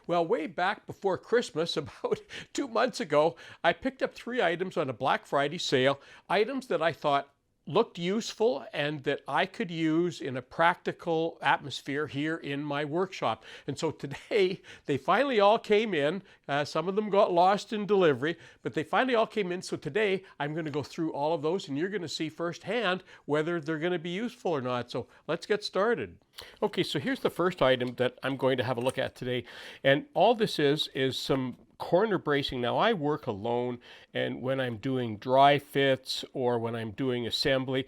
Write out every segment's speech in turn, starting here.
Well, way back before Christmas, about 2 months ago, I picked up 3 items on a Black Friday sale, items that I thought looked useful and that I could use in a practical atmosphere here in my workshop. And so today they finally all came in. Some of them got lost in delivery, but they finally all came in. So today I'm going to go through all of those and you're going to see firsthand whether they're going to be useful or not. So let's get started. Okay, so here's the first item that I'm going to have a look at today. And all this is some corner bracing. Now I work alone, and when I'm doing dry fits or when I'm doing assembly,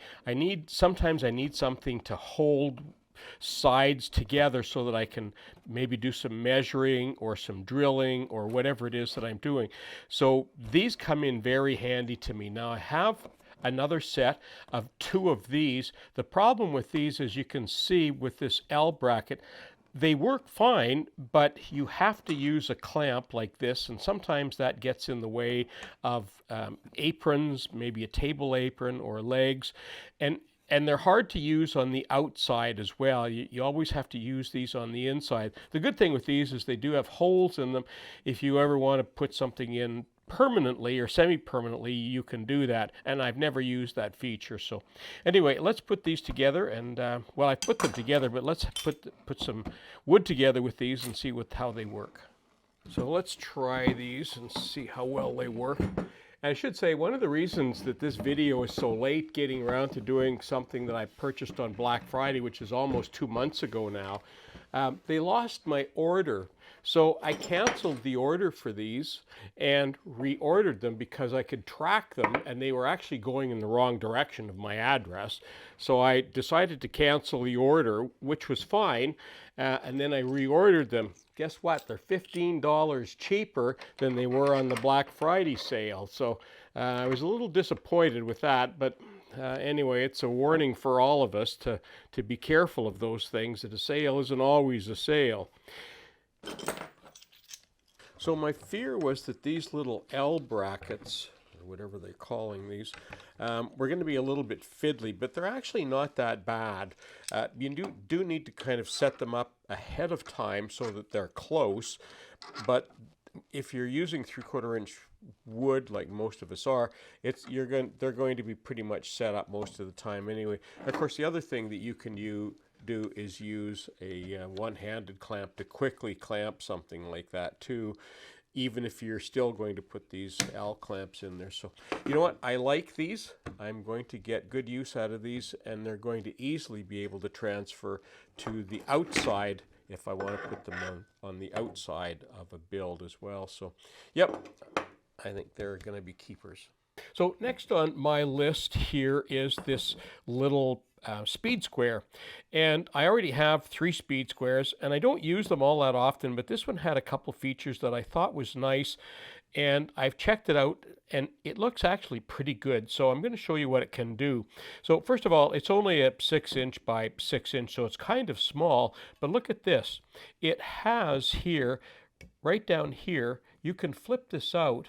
sometimes I need something to hold sides together so that I can maybe do some measuring or some drilling or whatever it is that I'm doing. So these come in very handy to me. Now I have another set of 2 of these. The problem with these, as you can see with this L bracket, they work fine, but you have to use a clamp like this, and sometimes that gets in the way of aprons, maybe a table apron or legs, and they're hard to use on the outside as well. You always have to use these on the inside. The good thing with these is they do have holes in them. If you ever want to put something in permanently or semi-permanently, you can do that, and I've never used that feature. So anyway, let's put these together, and well, I put them together, but let's put some wood together with these and see how they work. So let's try these and see how well they work. And I should say, one of the reasons that this video is so late getting around to doing something that I purchased on Black Friday, which is almost 2 months ago now, they lost my order. So I canceled the order for these and reordered them because I could track them, and they were actually going in the wrong direction of my address. So I decided to cancel the order, which was fine, and then I reordered them. Guess what? They're $15 cheaper than they were on the Black Friday sale. So I was a little disappointed with that, but anyway, it's a warning for all of us to be careful of those things, that a sale isn't always a sale. So my fear was that these little L brackets, or whatever they're calling these, were going to be a little bit fiddly, but they're actually not that bad. You do need to kind of set them up ahead of time so that they're close, but if you're using 3/4 inch wood like most of us are, they're going to be pretty much set up most of the time anyway. Of course, the other thing that you can do is use a one-handed clamp to quickly clamp something like that too, even if you're still going to put these L clamps in there. So you know what, I like these. I'm going to get good use out of these, and they're going to easily be able to transfer to the outside if I want to put them on the outside of a build as well. So yep, I think they're going to be keepers. So next on my list here is this little speed square, and I already have 3 speed squares, and I don't use them all that often, but this one had a couple features that I thought was nice, and I've checked it out, and it looks actually pretty good. So I'm going to show you what it can do. So first of all, it's only a 6 inch by 6 inch, so it's kind of small, but look at this. It has here, right down here, you can flip this out,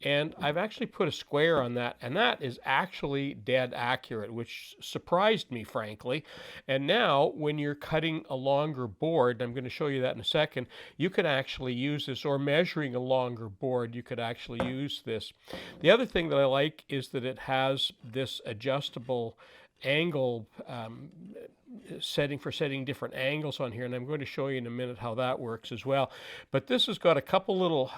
and I've actually put a square on that, and that is actually dead accurate, which surprised me, frankly. And now, when you're cutting a longer board, and I'm going to show you that in a second, you could actually use this, or measuring a longer board, you could actually use this. The other thing that I like is that it has this adjustable angle setting for setting different angles on here, and I'm going to show you in a minute how that works as well. But this has got a couple little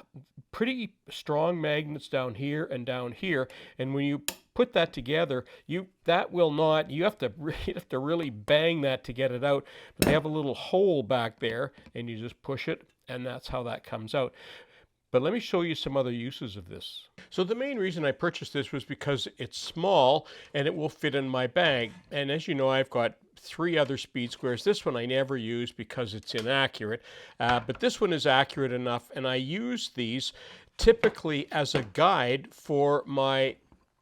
pretty strong magnets down here and down here, and when you put that together, you have to really bang that to get it out. But they have a little hole back there, and you just push it, and that's how that comes out. But let me show you some other uses of this. So the main reason I purchased this was because it's small and it will fit in my bag. And as you know, I've got 3 other speed squares. This one I never use because it's inaccurate, but this one is accurate enough, and I use these typically as a guide for my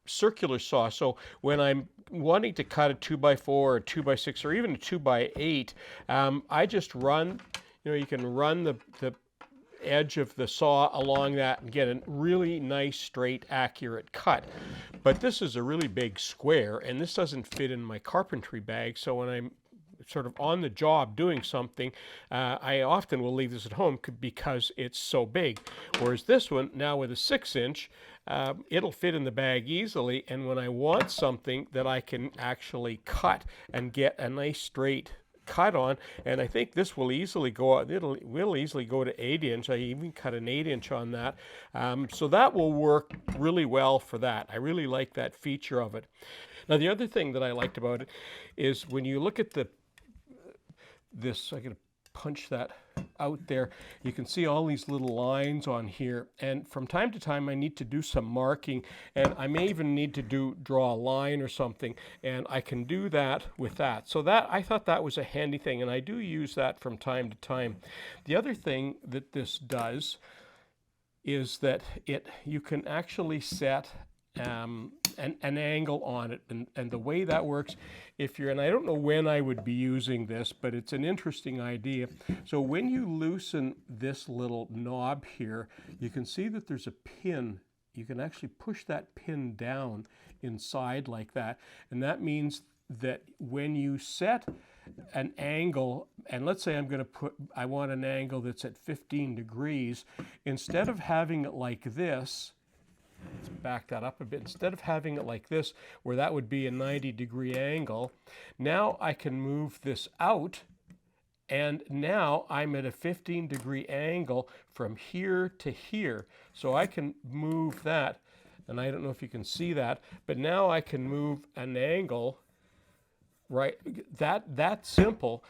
circular saw. So when I'm wanting to cut a 2x4 or 2x6 or even a 2x8, I just run, you can run the edge of the saw along that and get a really nice, straight, accurate cut. But this is a really big square, and this doesn't fit in my carpentry bag, so when I'm sort of on the job doing something, I often will leave this at home because it's so big. Whereas this one, now with a 6-inch, it'll fit in the bag easily, and when I want something that I can actually cut and get a nice straight cut on, and I think this will easily go, will easily go to 8-inch. I even cut an 8-inch on that, so that will work really well for that. I really like that feature of it. Now the other thing that I liked about it is when you look at this, I'm going to punch that out there, you can see all these little lines on here, and from time to time I need to do some marking, and I may even need to draw a line or something, and I can do that with that. So that, I thought that was a handy thing, and I do use that from time to time. The other thing that this does is that you can actually set an angle on it, and the way that works, if you're, and I don't know when I would be using this, but it's an interesting idea. So when you loosen this little knob here, you can see that there's a pin. You can actually push that pin down inside like that, and that means that when you set an angle, and let's say I want an angle that's at 15 degrees, instead of having it like this, let's back that up a bit. Instead of having it like this, where that would be a 90-degree angle, now I can move this out, and now I'm at a 15-degree angle from here to here. So I can move that, and I don't know if you can see that, but now I can move an angle, right, that simple,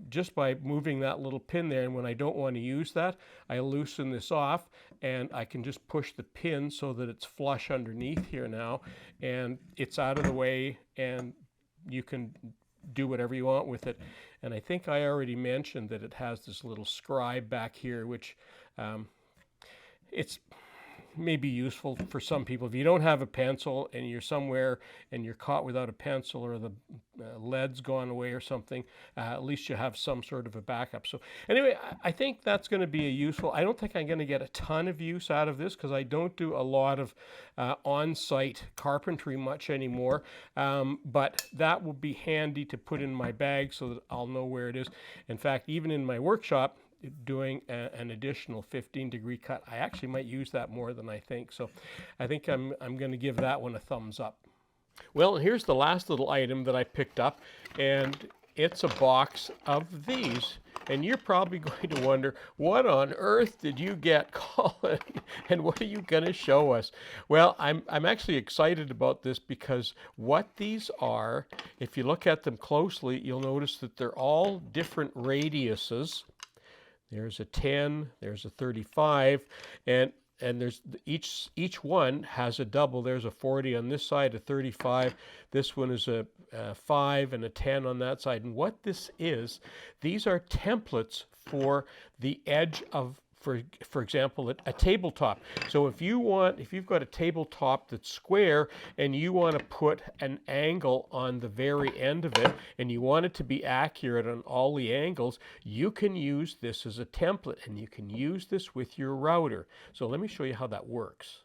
just by moving that little pin there. And when I don't want to use that, I loosen this off, and I can just push the pin so that it's flush underneath here now, and it's out of the way, and you can do whatever you want with it. And I think I already mentioned that it has this little scribe back here, which it's may be useful for some people. If you don't have a pencil and you're somewhere and you're caught without a pencil, or the lead's gone away or something, at least you have some sort of a backup. So anyway, I think that's going to be a useful. I don't think I'm going to get a ton of use out of this because I don't do a lot of on-site carpentry much anymore, but that will be handy to put in my bag so that I'll know where it is. In fact, even in my workshop, doing an additional 15-degree cut, I actually might use that more than I think. So I think I'm going to give that one a thumbs up. Well, here's the last little item that I picked up, and it's a box of these. And you're probably going to wonder, what on earth did you get, Colin? And what are you going to show us? Well, I'm actually excited about this because what these are, if you look at them closely, you'll notice that they're all different radiuses. There's a 10, there's a 35, and there's each one has a double. There's a 40 on this side, a 35. This one is a 5 and a 10 on that side. And what this is, these are templates for the edge of, for example, a tabletop. So if you've got a tabletop that's square and you want to put an angle on the very end of it, and you want it to be accurate on all the angles, you can use this as a template, and you can use this with your router. So let me show you how that works.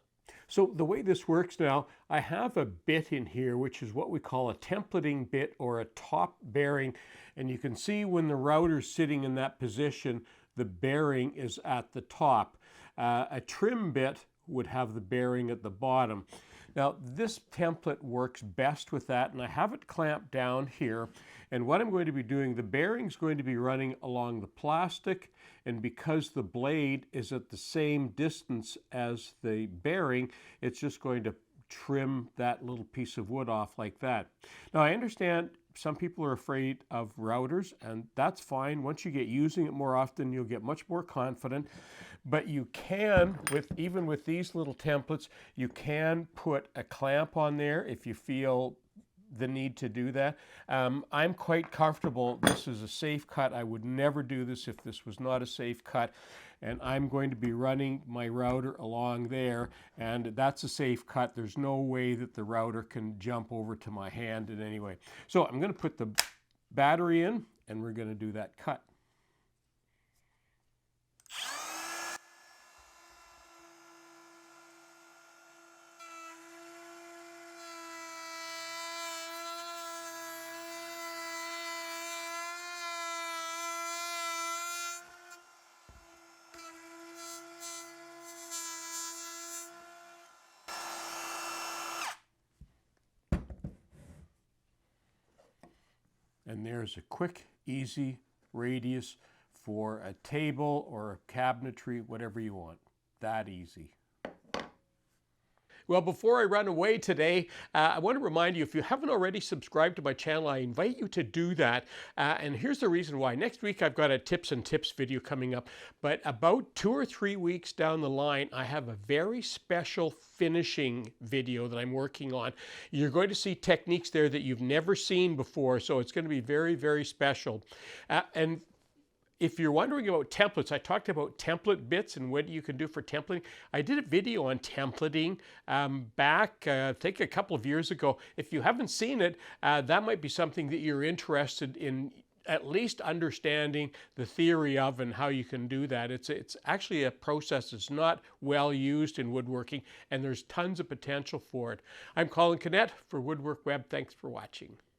So the way this works now, I have a bit in here, which is what we call a templating bit or a top bearing. And you can see when the router's sitting in that position, the bearing is at the top. A trim bit would have the bearing at the bottom. Now this template works best with that, and I have it clamped down here. And what I'm going to be doing, the bearing's going to be running along the plastic, and because the blade is at the same distance as the bearing, it's just going to trim that little piece of wood off like that. Now I understand some people are afraid of routers, and that's fine. Once you get using it more often, you'll get much more confident. But you can, even with these little templates, you can put a clamp on there if you feel the need to do that. I'm quite comfortable. This is a safe cut. I would never do this if this was not a safe cut. And I'm going to be running my router along there, and that's a safe cut. There's no way that the router can jump over to my hand in any way. So I'm going to put the battery in, and we're going to do that cut. And there's a quick, easy radius for a table or a cabinetry, whatever you want. That easy. Well, before I run away today, I want to remind you, if you haven't already subscribed to my channel, I invite you to do that. And here's the reason why. Next week, I've got a tips and tips video coming up. But about 2 or 3 weeks down the line, I have a very special finishing video that I'm working on. You're going to see techniques there that you've never seen before. So it's going to be very, very special. And if you're wondering about templates, I talked about template bits and what you can do for templating. I did a video on templating back, I think a couple of years ago. If you haven't seen it, that might be something that you're interested in at least understanding the theory of and how you can do that. It's actually a process that's not well used in woodworking, and there's tons of potential for it. I'm Colin Canet for Woodwork Web. Thanks for watching.